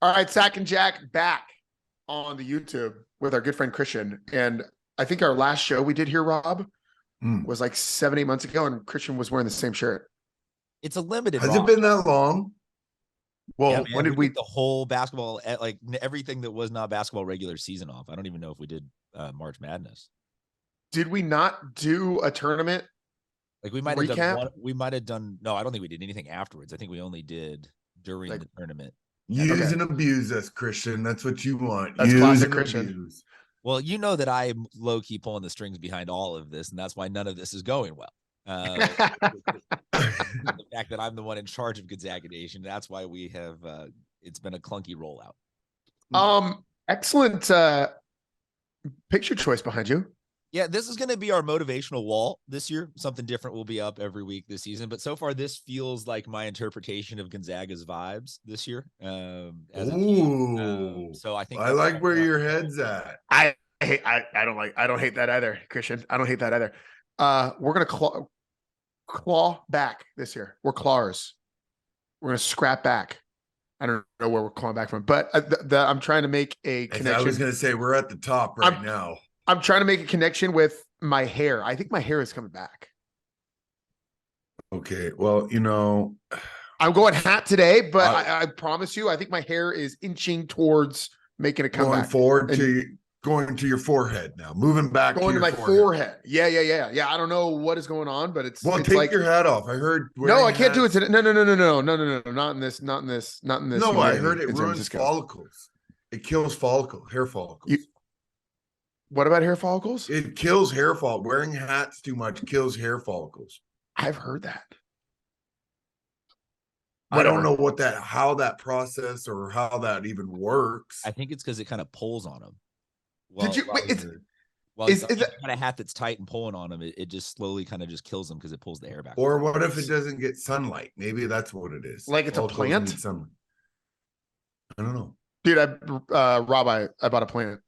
All right, Sack and Jack back on the YouTube with our good friend Christian. And I think our last show we did here, Rob, was like 7-8 months ago, and Christian was wearing the same shirt. It's a limited. Has it been that long? Well, yeah, when did we the whole basketball, like everything that was not basketball regular season off? I don't even know if we did March Madness. Did we not do a tournament? Like we might have done one, we might have done. No, I don't think we did anything afterwards. I think we only did during the tournament. Use and abuse us, Christian. That's what you want. That's use classic and Christian. Abuse. Well, you know that I'm low key pulling the strings behind all of this, and that's why none of this is going well. The fact that I'm the one in charge of Gonzaga Nation, that's why we have. It's been a clunky rollout. Excellent picture choice behind you. Yeah, this is going to be our motivational wall this year. Something different will be up every week this season. But so far, this feels like my interpretation of Gonzaga's vibes this year. So I think I like where your head's at. I don't hate that either, Christian. I don't hate that either. We're gonna claw back this year. We're clawers. We're gonna scrap back. I don't know where we're clawing back from, but I'm trying to make a connection. I was gonna say we're at the top now. I'm trying to make a connection with my hair. I think my hair is coming back. Okay. Well, you know, I'm going hat today, but I promise you, I think my hair is inching towards making a comeback. Going forward going to your forehead now, moving back going to my forehead. Yeah. I don't know what is going on, but it's take like, your hat off. I heard. No, I can't do it today. No. Not in this. No, I heard it ruins follicles. It kills hair follicles. What about hair follicles? It kills hair follicles. Wearing hats too much kills hair follicles. I've heard that. I don't know how that process or how that even works. I think it's because it kind of pulls on them. Did you? Wait, is that kind of hat that's tight and pulling on them? It just slowly kind of just kills them because it pulls the hair back. Or what if it doesn't get sunlight? Maybe that's what it is. Like it's a plant. I don't know, dude. Rob, I bought a plant.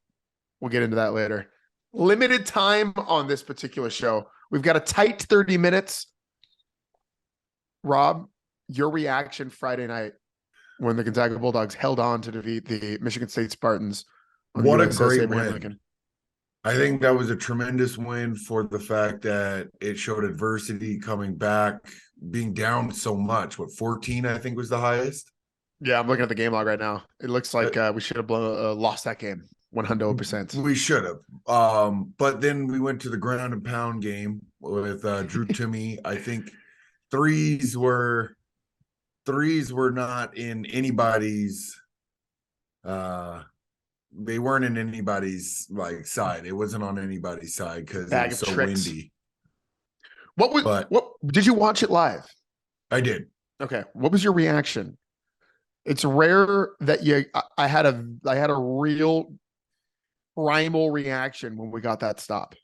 We'll get into that later. Limited time on this particular show. We've got a tight 30 minutes. Rob, your reaction Friday night when the Gonzaga Bulldogs held on to defeat the Michigan State Spartans. What a great win. Lincoln. I think that was a tremendous win for the fact that it showed adversity coming back, being down so much. 14, I think, was the highest. Yeah, I'm looking at the game log right now. It looks like we should have lost that game 100%. We should have. But then we went to the ground and pound game with Drew Timme. I think threes were not in anybody's they weren't in anybody's side. It wasn't on anybody's side because it was so windy. What did you watch it live? I did. Okay. What was your reaction? It's rare that I had a real primal reaction when we got that stop.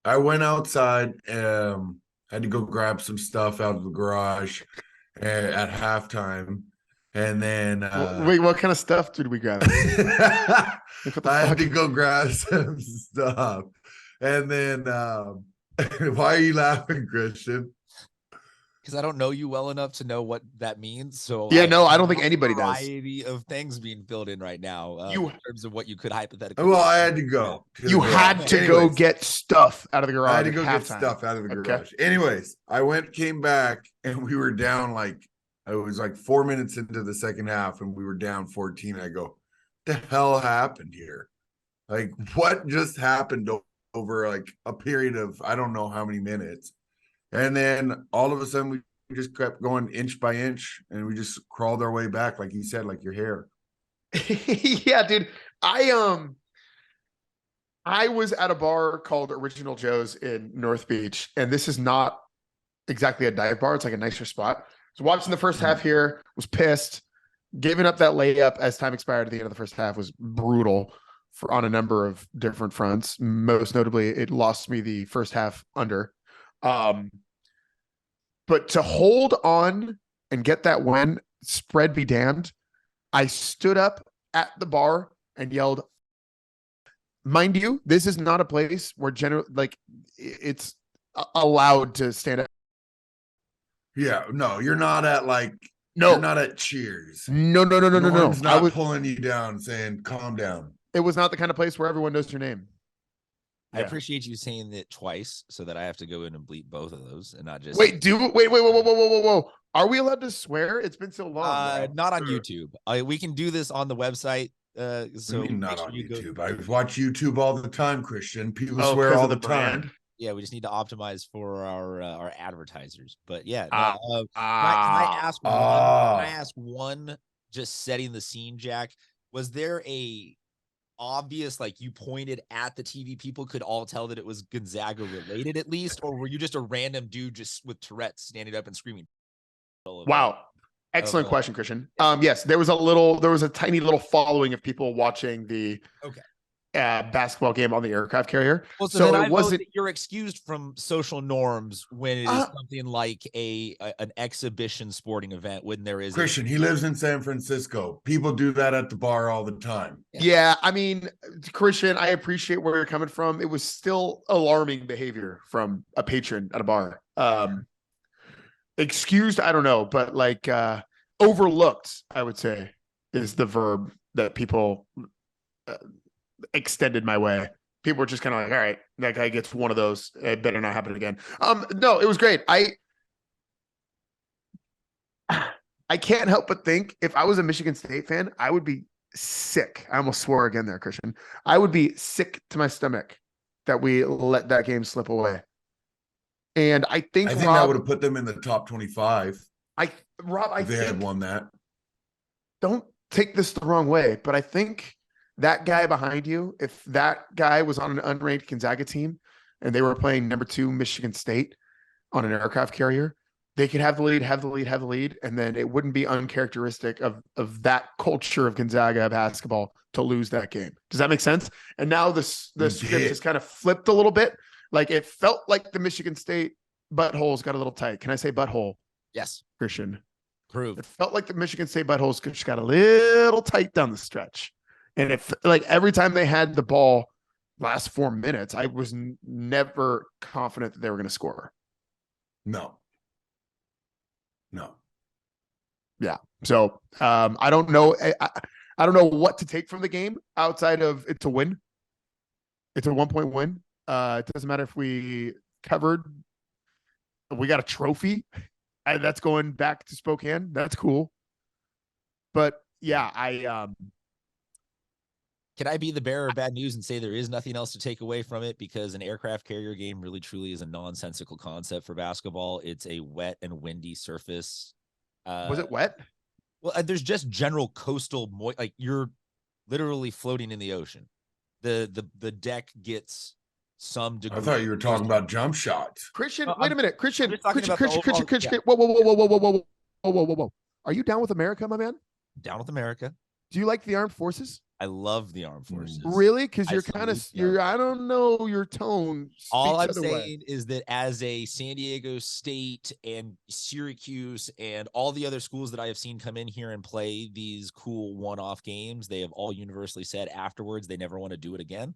I went outside, had to go grab some stuff out of the garage at halftime. And then wait, what kind of stuff did we grab? I had to go grab some stuff. And then why are you laughing, Christian? Because I don't know you well enough to know what that means. So yeah, no, I don't think anybody does. Variety of things being filled in right now in terms of what you could hypothetically. Well, I had to go. You had to go get stuff out of the garage. I had to go get stuff out of the garage. Anyways, came back, and we were down it was 4 minutes into the second half, and we were down 14. I go, what the hell happened here? What just happened over a period of I don't know how many minutes? And then all of a sudden we just kept going inch by inch, and we just crawled our way back, like you said, like your hair. Yeah, dude. I was at a bar called Original Joe's in North Beach, and this is not exactly a dive bar. It's like a nicer spot. I was watching the first half here, was pissed, giving up that layup as time expired at the end of the first half was brutal on a number of different fronts. Most notably, it lost me the first half under. But to hold on and get that win, spread be damned, I stood up at the bar and yelled, mind you, this is not a place where it's allowed to stand up. Yeah, no, you're not at No, You're not at Cheers. no. Norm's I not was. pulling you down, saying, "Calm down." It was not the kind of place where everyone knows your name. I appreciate you saying it twice so that I have to go in and bleep both of those and not just wait. Whoa. Are we allowed to swear? It's been so long. Not on YouTube. We can do this on the website. So not on YouTube. I watch YouTube all the time, Christian. People swear because all of the the time. brand. Yeah, we just need to optimize for our advertisers. But yeah, Ah. can I ask one? Ah. Can I ask one? Just setting the scene, Jack. Was there a obvious, like, you pointed at the TV, people could all tell that it was Gonzaga related at least, or were you just a random dude just with Tourette's standing up and screaming? Wow. Excellent question, Christian. Yes, there was a tiny little following of people watching the basketball game on the aircraft carrier. Well, so it wasn't. You're excused from social norms when it is something like an exhibition sporting event. When there is Christian, he lives in San Francisco. People do that at the bar all the time. Yeah, I mean, Christian, I appreciate where you're coming from. It was still alarming behavior from a patron at a bar. Excused, I don't know, but like overlooked, I would say, is the verb that people extended my way. People were just kind of like, all right, that guy gets one of those. It better not happen again. No, it was great. I can't help but think if I was a Michigan State fan, I would be sick. I almost swore again there, Christian. I would be sick to my stomach that we let that game slip away. And I think Rob, that would have put them in the top 25. Rob, if they had won that. Don't take this the wrong way, but I think that guy behind you, if that guy was on an unranked Gonzaga team and they were playing number 2 Michigan State on an aircraft carrier, they could have the lead, and then it wouldn't be uncharacteristic of that culture of Gonzaga basketball to lose that game. Does that make sense? And now the script has kind of flipped a little bit. Like it felt like the Michigan State buttholes got a little tight. Can I say butthole? Yes. Christian. Prove. It felt like the Michigan State buttholes just got a little tight down the stretch. And if like every time they had the ball last 4 minutes, I was never confident that they were going to score. No. Yeah. So I don't know. I don't know what to take from the game outside of it's a win. It's a 1-point win. It doesn't matter if we covered. We got a trophy. That's going back to Spokane. That's cool. But yeah, can I be the bearer of bad news and say there is nothing else to take away from it, because an aircraft carrier game really truly is a nonsensical concept for basketball. It's a wet and windy surface. Was it wet? Well, there's just general coastal like you're literally floating in the ocean. The deck gets some degree. I thought you were talking about jump shots. Christian, wait a minute. Christian. Yeah. Whoa. Are you down with America, my man? Down with America. Do you like the armed forces? I love the armed forces. Really? Because you're kind of, I don't know, your tone. All I'm saying is that as a San Diego State and Syracuse and all the other schools that I have seen come in here and play these cool one-off games, they have all universally said afterwards they never want to do it again.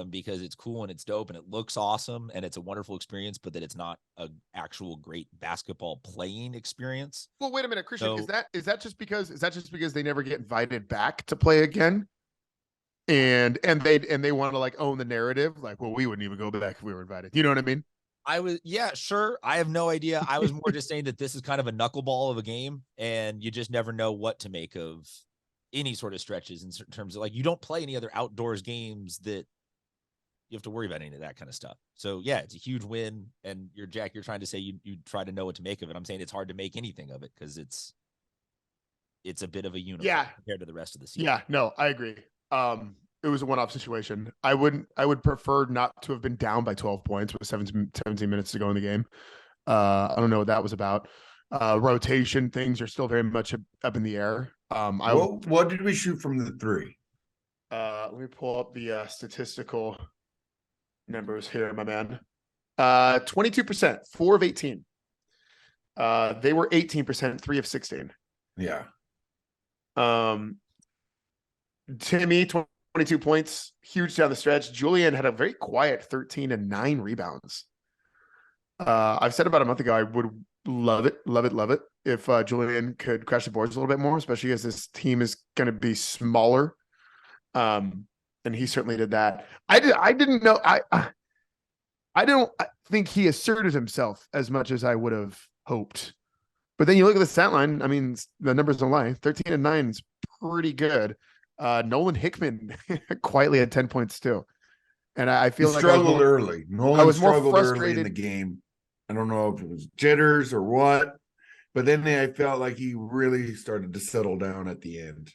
Because it's cool and it's dope and it looks awesome and it's a wonderful experience, but that it's not an actual great basketball playing experience. Well, wait a minute, Christian. So, is that just because they never get invited back to play again? And they want to like own the narrative, like, well, we wouldn't even go back if we were invited. You know what I mean? Yeah, sure. I have no idea. I was more just saying that this is kind of a knuckleball of a game, and you just never know what to make of any sort of stretches in terms of like you don't play any other outdoors games that you have to worry about any of that kind of stuff. So yeah, it's a huge win. And you're trying to say you try to know what to make of it. I'm saying it's hard to make anything of it because it's a bit of a uniform compared to the rest of the season. Yeah, no, I agree. It was a one-off situation. I would prefer not to have been down by 12 points with 17 minutes to go in the game. I don't know what that was about. Rotation things are still very much up in the air. What did we shoot from the 3? Let me pull up the statistical numbers here, my man. 22%, 4 of 18. They were 18%, 3 of 16. Yeah. Timmy, 22 points, huge down the stretch. Julian had a very quiet 13 and 9 rebounds. I've said about a month ago I would Love it, love it, love it. If Julian could crash the boards a little bit more, especially as this team is going to be smaller, and he certainly did that. I didn't know. I don't think he asserted himself as much as I would have hoped. But then you look at the stat line. I mean, the numbers don't lie. 13 and 9 is pretty good. Nolan Hickman quietly had 10 points too. And I feel like struggled early. Nolan struggled early in the frustrated. game. I don't know if it was jitters or what, but then I felt like he really started to settle down at the end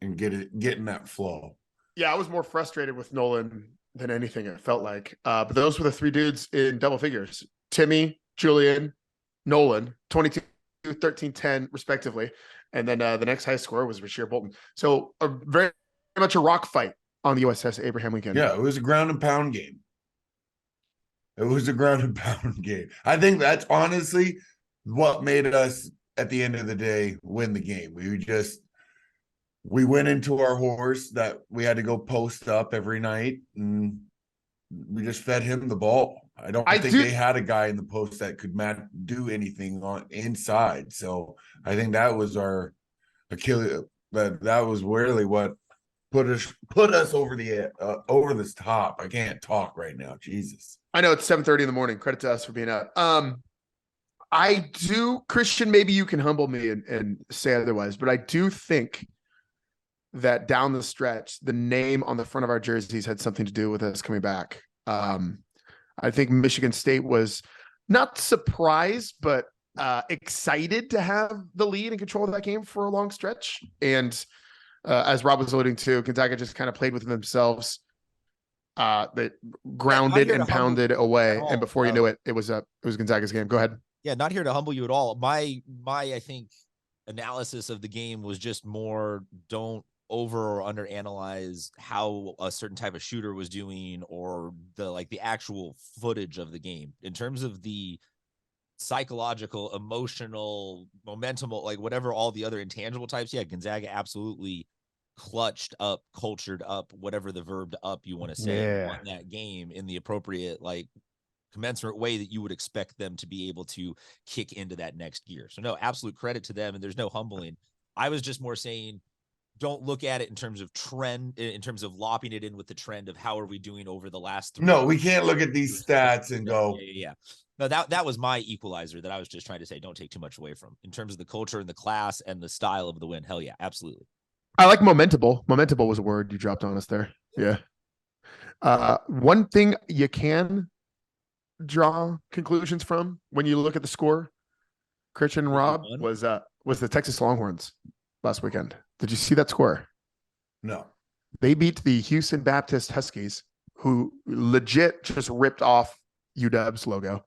and getting that flow. Yeah, I was more frustrated with Nolan than anything, it felt like. But those were the three dudes in double figures. Timmy, Julian, Nolan, 22, 13, 10, respectively. And then the next highest score was Rasheer Bolton. So very much a rock fight on the USS Abraham Lincoln. Yeah, it was a ground and pound game. It was a ground and pound game. I think that's honestly what made us, at the end of the day, win the game. We went into our horse that we had to go post up every night, and we just fed him the ball. I don't think they had a guy in the post that could do anything on inside. So I think that was our Achilles. That was really what put us over over this top. I can't talk right now. Jesus. I know it's 7:30 in the morning. Credit to us for being up. I do, Christian, maybe you can humble me and say otherwise, but I do think that down the stretch, the name on the front of our jerseys had something to do with us coming back. I think Michigan State was not surprised, but excited to have the lead and control of that game for a long stretch. And as Rob was alluding to, Gonzaga just kind of played with themselves. That grounded and pounded away, and before you knew it, it was Gonzaga's game. Go ahead. Yeah, not here to humble you at all. My I think analysis of the game was just more don't over or under analyze how a certain type of shooter was doing or the actual footage of the game in terms of the psychological, emotional, momentum, like whatever all the other intangible types. Yeah, Gonzaga absolutely clutched up, cultured up, whatever the verb to up you want to say, on that game in the appropriate, commensurate way that you would expect them to be able to kick into that next gear. So no, absolute credit to them, and there's no humbling. I was just more saying, don't look at it in terms of trend, in terms of lopping it in with the trend of how are we doing over the last 3 No, we can't look at these stats and go, yeah. No, that was my equalizer that I was just trying to say, don't take too much away from in terms of the culture and the class and the style of the win. Hell yeah, absolutely. I like momentable. Momentable was a word you dropped on us there. Yeah. One thing you can draw conclusions from when you look at the score, Christian and Rob, was the Texas Longhorns last weekend. Did you see that score? No. They beat the Houston Baptist Huskies, who legit just ripped off UW's logo.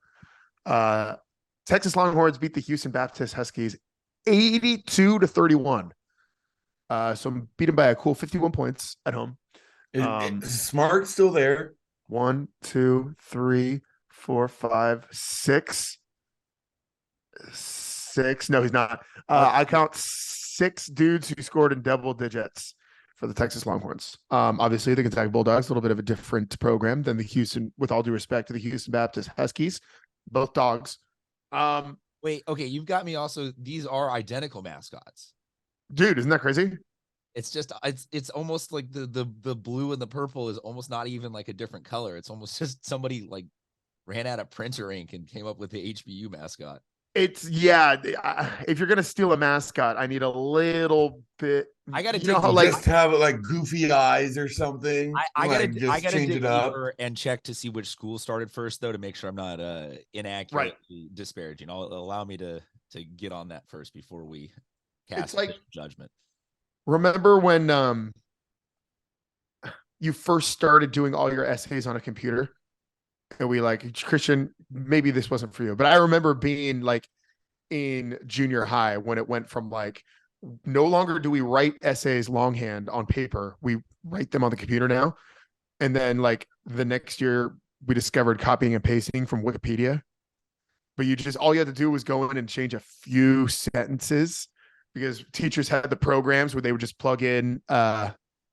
Texas Longhorns beat the Houston Baptist Huskies 82-31. So beat them by a cool 51 points at home. Is Smart still there? 1, 2, 3, 4, 5, 6. No, he's not. I count 6 dudes who scored in double digits for the Texas Longhorns. Obviously, the Gonzaga Bulldogs, a little bit of a different program than the Houston, with all due respect to the Houston Baptist Huskies, both dogs. Wait, okay, you've got me also. These are identical mascots. Dude, isn't that crazy? It's just it's almost like the blue and the purple is almost not even like a different color. It's almost just somebody ran out of printer ink and came up with the HBU mascot. It's if you're gonna steal a mascot, I need a little bit. I gotta just have it like goofy eyes or something. I gotta change it up and check to see which school started first, though, to make sure I'm not inaccurately disparaging. Allow me to get on that first before we cast judgment. Remember when you first started doing all your essays on a computer? And we Christian, maybe this wasn't for you, but I remember being in junior high when it went from no longer do we write essays longhand on paper. We write them on the computer now. And then the next year we discovered copying and pasting from Wikipedia, but all you had to do was go in and change a few sentences because teachers had the programs where they would just plug in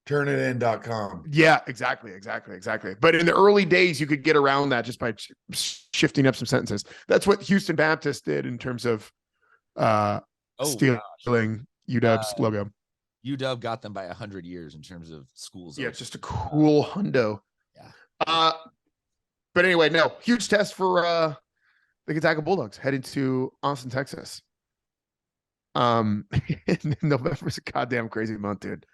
turnitin.com. Yeah, exactly. But in the early days, you could get around that just by shifting up some sentences. That's what Houston Baptist did in terms of stealing UW's logo. UW got them by 100 years in terms of schools. Yeah, it's just a cool hundo. Yeah. But anyway, no, huge test for the Gonzaga Bulldogs heading to Austin, Texas. November's a goddamn crazy month, dude.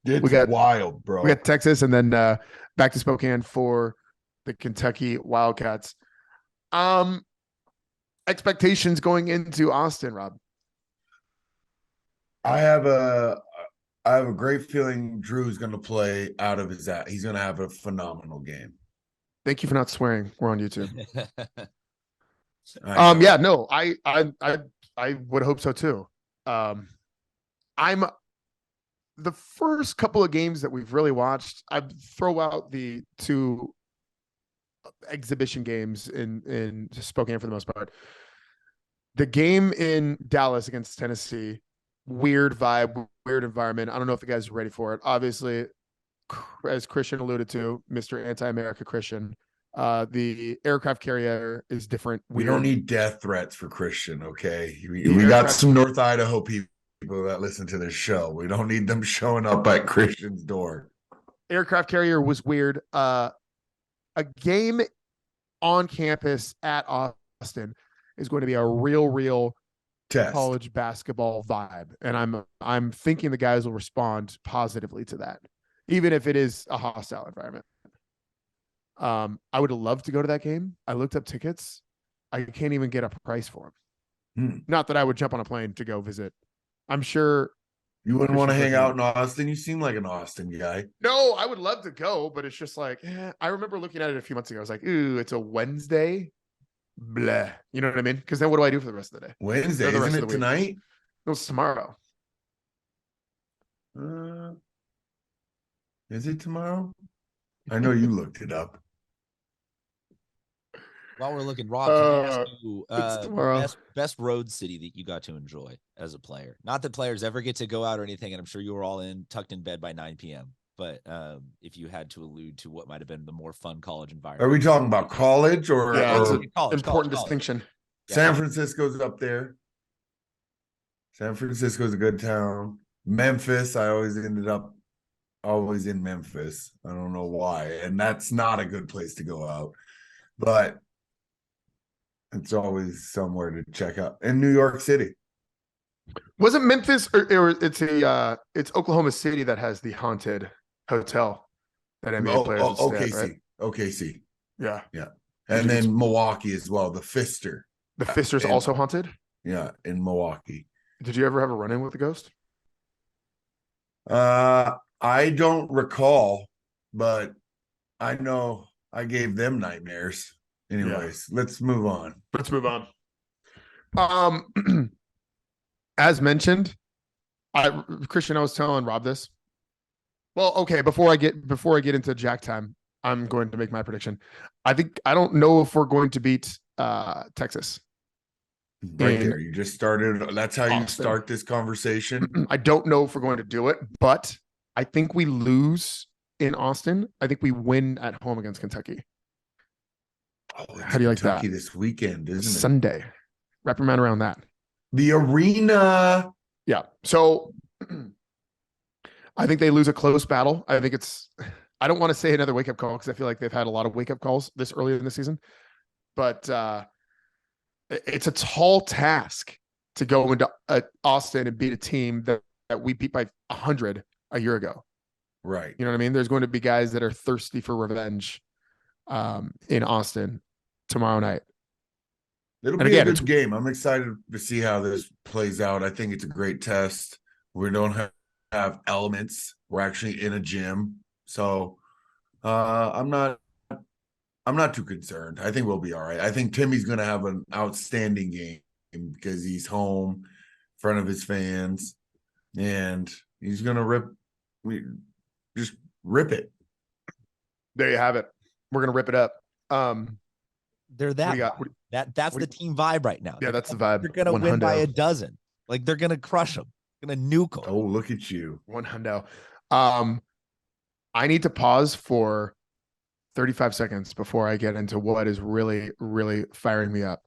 It's wild, bro. We got Texas and then back to Spokane for the Kentucky Wildcats. Expectations going into Austin, Rob. I have a great feeling Drew's going to play out of his ass. He's going to have a phenomenal game. Thank you for not swearing. We're on YouTube. Yeah, no, I would hope so too. I'm the first couple of games that we've really watched. I throw out the 2 exhibition games in Spokane for the most part. The game in Dallas against Tennessee, weird vibe, weird environment. I don't know if the guys are ready for it. Obviously, as Christian alluded to, Mr. Anti-America Christian, the aircraft carrier is different. We don't need death threats for Christian, okay? We got some North Idaho people that listen to this show. We don't need them showing up at Christian's door. Aircraft carrier was weird. A game on campus at Austin is going to be a real test. College basketball vibe, and I'm thinking the guys will respond positively to that, even if it is a hostile environment. I would love to go to that game. I looked up tickets. I can't even get a price for them. Not that I would jump on a plane to go visit. I'm sure you wouldn't want to hang out in Austin. You seem like an Austin guy. No, I would love to go, but it's just like, I remember looking at it a few months ago. I was like, ooh, it's a Wednesday. Blah. You know what I mean? Because then what do I do for the rest of the day? Wednesday, isn't it tonight? No, it's tomorrow. Is it tomorrow? I know you looked it up. While we're looking, Rob, can I ask you best road city that you got to enjoy as a player? Not that players ever get to go out or anything, and I'm sure you were all tucked in bed by 9 p.m. But if you had to allude to what might have been the more fun college environment. Are we talking about college or? Yeah, or it's an important distinction. San Francisco's up there. San Francisco's a good town. Memphis, I always ended up always in Memphis. I don't know why. And that's not a good place to go out. But it's always somewhere to check out. In New York City. Wasn't Memphis or it's Oklahoma City that has the haunted hotel that NBA players OKC. Right? OKC. Yeah. Yeah. And then Milwaukee as well. The Pfister. The Pfister's also haunted? Yeah, in Milwaukee. Did you ever have a run-in with the ghost? I don't recall, but I know I gave them nightmares. Anyways, let's move on. As mentioned, Christian, I was telling Rob this. Well, okay, before I get into Jack time, I'm going to make my prediction. I don't know if we're going to beat Texas. Right there. You just started. That's how you start this conversation. I don't know if we're going to do it, but I think we lose in Austin. I think we win at home against Kentucky. How do you like Kentucky that? This weekend, isn't it? Sunday. Wrap your mind around that. The arena. Yeah. So I think they lose a close battle. I don't want to say another wake-up call because I feel like they've had a lot of wake-up calls this early in the season. But it's a tall task to go into Austin and beat a team that we beat by 100 a year ago. Right. You know what I mean? There's going to be guys that are thirsty for revenge in Austin tomorrow night. It'll be a good game. I'm excited to see how this plays out. I think it's a great test. We don't have elements. We're actually in a gym. So I'm not too concerned. I think we'll be all right. I think Timmy's going to have an outstanding game because he's home in front of his fans and he's going to rip it. There you have it. We're going to rip it up. That's the team vibe right now. Yeah, that's the vibe. They're going to win by a dozen. Like they're going to crush them. Going to nuke them. Oh, look at you. 100. I need to pause for 35 seconds before I get into what is really, really firing me up.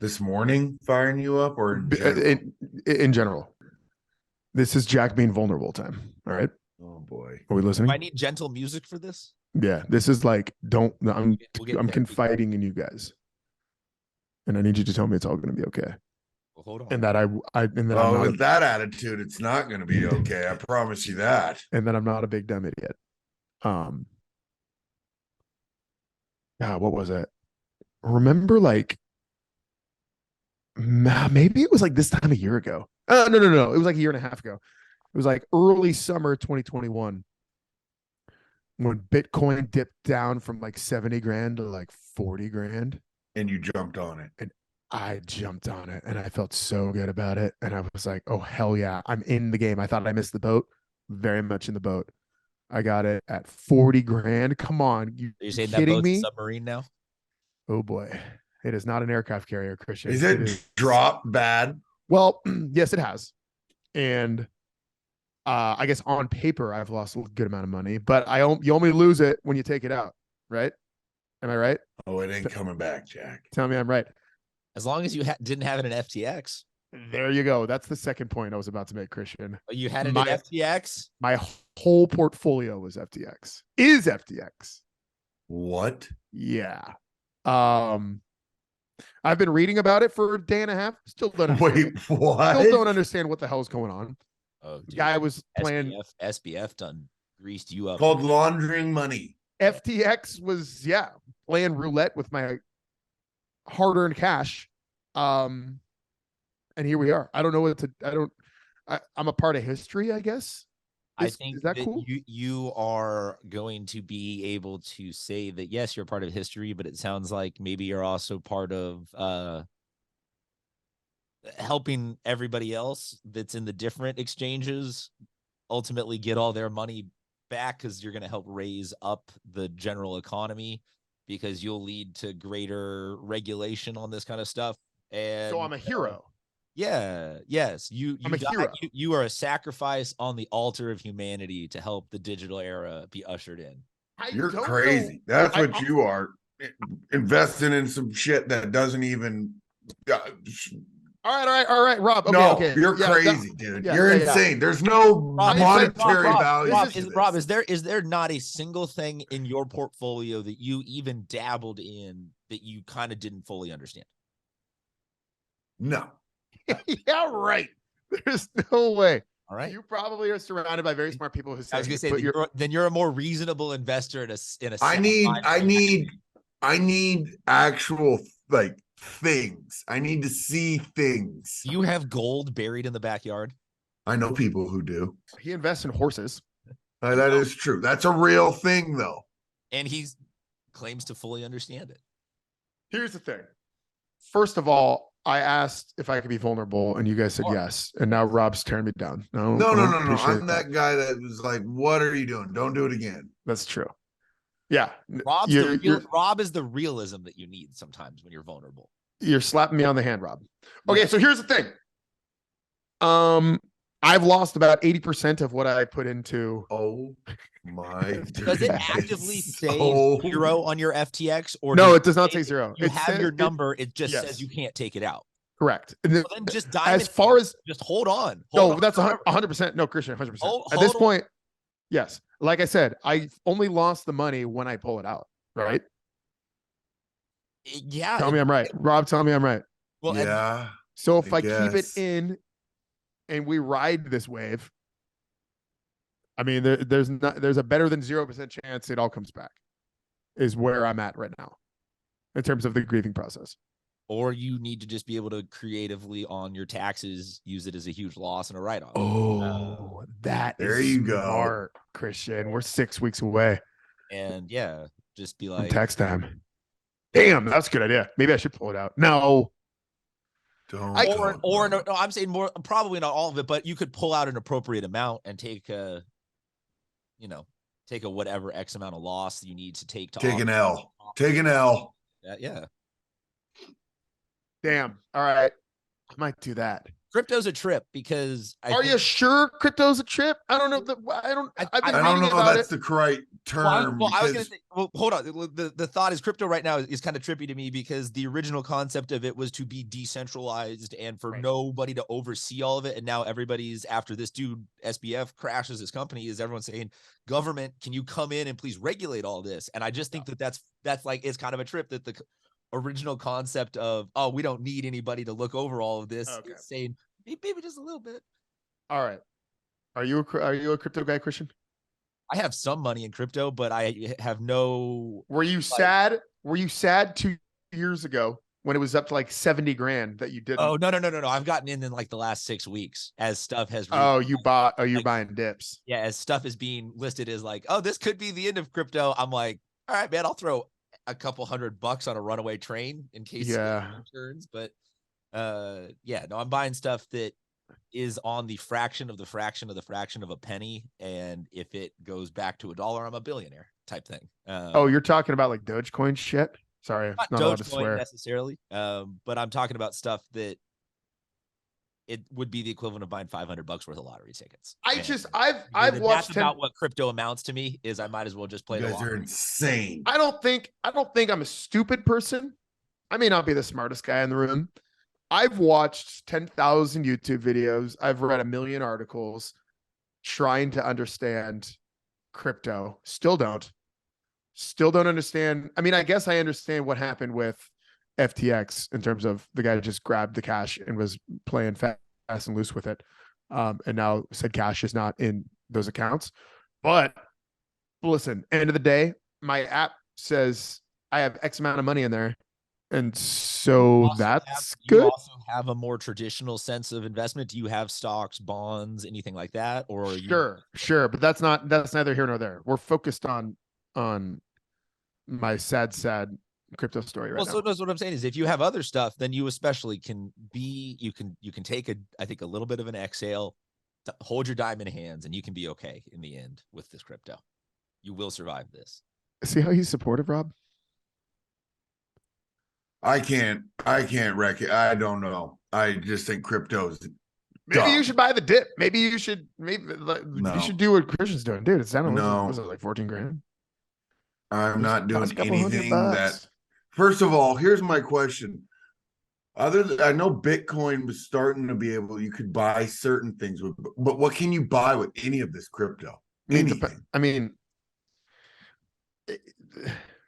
This morning firing you up or in general? In general. This is Jack being vulnerable time. All right. Oh boy. Are we listening? Do I need gentle music for this? Yeah. This is like, I'm there. confiding in you guys. And I need you to tell me it's all going to be okay. Well, hold on. And that with that attitude, it's not going to be okay. I promise you that. And that I'm not a big dumb idiot. What was it? Remember, like, maybe it was like this time a year ago. No. It was like a year and a half ago. It was like early summer 2021 when Bitcoin dipped down from like 70 grand to like 40 grand. And you jumped on it. And I jumped on it and I felt so good about it. And I was like, oh, hell yeah, I'm in the game. I thought I missed the boat. Very much in the boat. I got it at 40 grand. Come on. You're saying kidding that boat's me? a submarine now? Oh boy. It is not an aircraft carrier, Christian. Is it dropped bad? Well, yes, it has. And I guess on paper, I've lost a good amount of money, but you only lose it when you take it out, right? Am I right? Oh, it ain't coming back, Jack. Tell me I'm right. As long as you didn't have it in FTX. There you go. That's the second point I was about to make, Christian. You had it in FTX? My whole portfolio was FTX. Is FTX. What? Yeah. I've been reading about it for a day and a half. Still don't understand. Wait, what? Still don't understand what the hell's going on. Oh, dude. Guy was playing SBF done greased you up. Called laundering money. FTX was playing roulette with my hard-earned cash. And here we are. I don't know what to. I'm a part of history, I guess. I think is that cool? You are going to be able to say that, yes, you're part of history, but it sounds like maybe you're also part of helping everybody else that's in the different exchanges ultimately get all their money back, because you're going to help raise up the general economy, because you'll lead to greater regulation on this kind of stuff. And so I'm a hero. Yeah. Yes. I'm a hero. You are a sacrifice on the altar of humanity to help the digital era be ushered in. You're crazy. That's what you are. Investing in some shit that doesn't even. All right, Rob. Okay. You're crazy, dude. You're insane. There's no monetary value. Rob, is there not a single thing in your portfolio that you even dabbled in that you kind of didn't fully understand? No. Yeah, right. There's no way. All right. You probably are surrounded by very smart people who say, I was going to say, then you're a more reasonable investor in a. I need actual like things. I need to see things. Do you have gold buried in the backyard? I know people who do. He invests in horses. That is true. That's a real thing, though. And he claims to fully understand it. Here's the thing. First of all, I asked if I could be vulnerable, and you guys said yes. And now Rob's tearing me down. No. I'm that guy that was like, "What are you doing? Don't do it again." That's true. Yeah, Rob is the realism that you need sometimes when you're vulnerable. You're slapping me on the hand, Rob. Okay, so here's the thing. I've lost about 80% of what I put into. Oh my! Does it actively say zero on your FTX, or no? It does not say zero. You have your number. It just says you can't take it out. Correct. Well, then just dive. As far as just hold on. That's 100%. No, Christian, 100%. At this point, yes. Like I said, I only lost the money when I pull it out. Right. Yeah. Tell me I'm right, Rob. Tell me I'm right. Well, yeah. So if I keep it in, and we ride this wave, I mean, there's a better than 0% chance it all comes back, is where I'm at right now in terms of the grieving process. Or you need to just be able to creatively on your taxes use it as a huge loss and a write-off. Oh, there you go, Christian. We're 6 weeks away. And just be like tax time. Damn, that's a good idea. Maybe I should pull it out. No. No, I'm saying more, probably not all of it, but you could pull out an appropriate amount and take a whatever X amount of loss you need to take an L. Take an L. Yeah. Damn. All right. I might do that. Crypto's a trip because Are you sure crypto's a trip? I don't know. I've been I don't reading know about that's it. the correct term. Well, I was because gonna say, well, hold on. The thought is crypto right now is kind of trippy to me because the original concept of it was to be decentralized and for nobody to oversee all of it. And now everybody's after this dude SBF crashes his company. Is everyone saying, government, can you come in and please regulate all this? And I just think that's like it's kind of a trip that the original concept of we don't need anybody to look over all of this is saying maybe just a little bit. All right. Are you a crypto guy, Christian? I have some money in crypto, but I have no. Were you sad? Were you sad 2 years ago when it was up to like 70 grand that you didn't? Oh, no. I've gotten in like the last 6 weeks as stuff has. You're buying dips. Yeah. As stuff is being listed as like, oh, this could be the end of crypto. I'm like, all right, man, I'll throw a couple $100 on a runaway train in case it returns. But no, I'm buying stuff that is on the fraction of the fraction of the fraction of a penny, and if it goes back to $1, I'm a billionaire type thing. You're talking about like Dogecoin shit? Sorry, not allowed to swear necessarily, but I'm talking about stuff that it would be the equivalent of buying $500 worth of lottery tickets. I've watched. That's about what crypto amounts to me. Is I might as well just play. You guys are insane. I don't think I'm a stupid person. I may not be the smartest guy in the room. I've watched 10,000 YouTube videos. I've read 1 million articles trying to understand crypto. Still don't understand. I mean, I guess I understand what happened with FTX in terms of the guy that just grabbed the cash and was playing fast and loose with it. And now said cash is not in those accounts. But listen, end of the day, my app says I have X amount of money in there. And so that's good. You also have a more traditional sense of investment. Do you have stocks, bonds, anything like that? Or sure, but that's neither here nor there. We're focused on my sad crypto story right now. So that's what I'm saying is if you have other stuff, then you especially can take I think a little bit of an exhale, to hold your dime in hands, and you can be okay in the end with this crypto. You will survive this. See how he's supportive, Rob? I can't wreck it. I don't know. I just think crypto's maybe you should buy the dip. You should do what Christian's doing, dude. It's down was it like 14 grand? I'm not doing anything that. First of all, here's my question. I know Bitcoin was starting to be able, you could buy certain things with, but what can you buy with any of this crypto? Anything. I mean,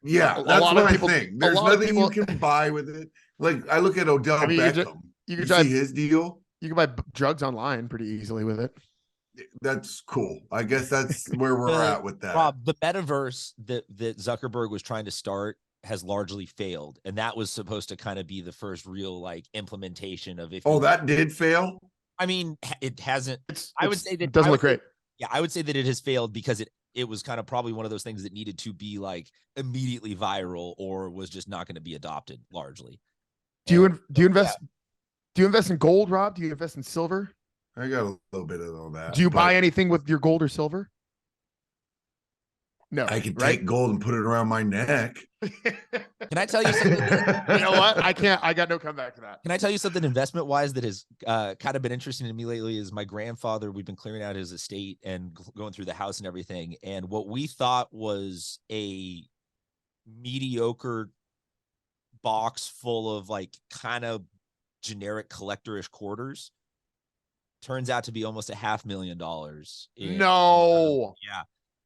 yeah, that's what I think. There's nothing you can buy with it. Like I look at Odell Beckham. You can see his deal. You can buy drugs online pretty easily with it. That's cool. I guess that's where we're at with that. Rob, the metaverse that Zuckerberg was trying to start has largely failed, and that was supposed to kind of be the first real like implementation of that did fail. I mean, it hasn't. I would say that it doesn't look great. Yeah, I would say that it has failed because it was kind of probably one of those things that needed to be like immediately viral or was just not going to be adopted largely. Do you invest in gold, Rob? Do you invest in silver? I got a little bit of all that. Do you buy anything with your gold or silver? No. I could take gold and put it around my neck. Can I tell you something? You know what? I can't. I got no comeback to that. Can I tell you something investment wise that has kind of been interesting to me lately? Is my grandfather, we've been clearing out his estate and going through the house and everything. And what we thought was a mediocre box full of like kind of generic collectorish quarters turns out to be almost $500,000. No. Yeah.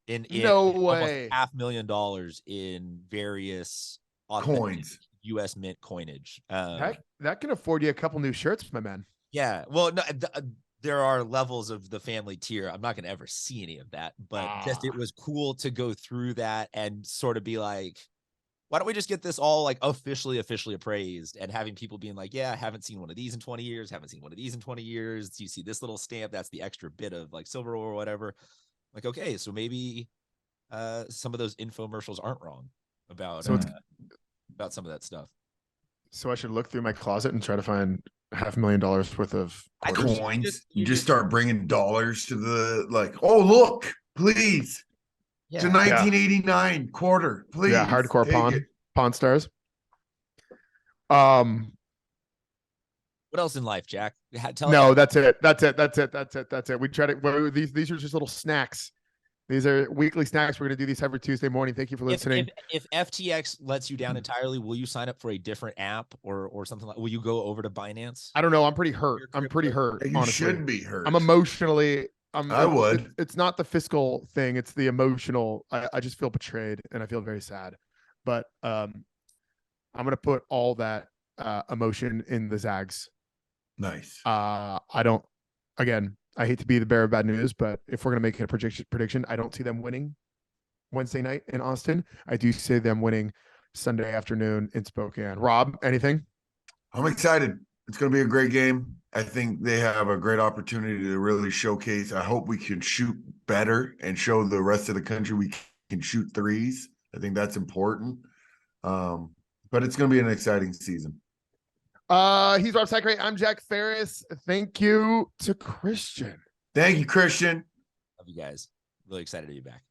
In no way. $500,000 in various coins, U.S. mint coinage. That can afford you a couple new shirts, my man. Yeah. Well, no, there are levels of the family tier. I'm not going to ever see any of that, but just it was cool to go through that and sort of be like, why don't we just get this all like officially appraised, and having people being like, yeah, I haven't seen one of these in 20 years. Haven't seen one of these in 20 years. Do you see this little stamp? That's the extra bit of like silver or whatever. Like, okay, so maybe some of those infomercials aren't wrong about some of that stuff. So I should look through my closet and try to find $500,000 worth of coins. You just start bringing dollars to the oh, look, please. Yeah. To 1989 quarter, please. Yeah, hardcore pawn stars. What else in life, Jack? Tell No, us. that's it. That's it. That's it. That's it. That's it. We try to. These are just little snacks. These are weekly snacks. We're gonna do these every Tuesday morning. Thank you for listening. If FTX lets you down entirely, will you sign up for a different app or something like? Will you go over to Binance? I don't know. I'm pretty hurt. I'm pretty hurt. You Honestly, should be hurt. I'm emotionally. I would. It's not the fiscal thing. It's the emotional. I just feel betrayed and I feel very sad. But I'm gonna put all that emotion in the Zags. Nice. I don't. Again, I hate to be the bearer of bad news, but if we're gonna make a prediction, I don't see them winning Wednesday night in Austin. I do see them winning Sunday afternoon in Spokane. Rob, anything? I'm excited. It's going to be a great game. I think they have a great opportunity to really showcase. I hope we can shoot better and show the rest of the country we can shoot threes. I think that's important. But it's going to be an exciting season. He's Rob Sacre. I'm Jack Ferris. Thank you to Christian. Thank you, Christian. Love you guys. Really excited to be back.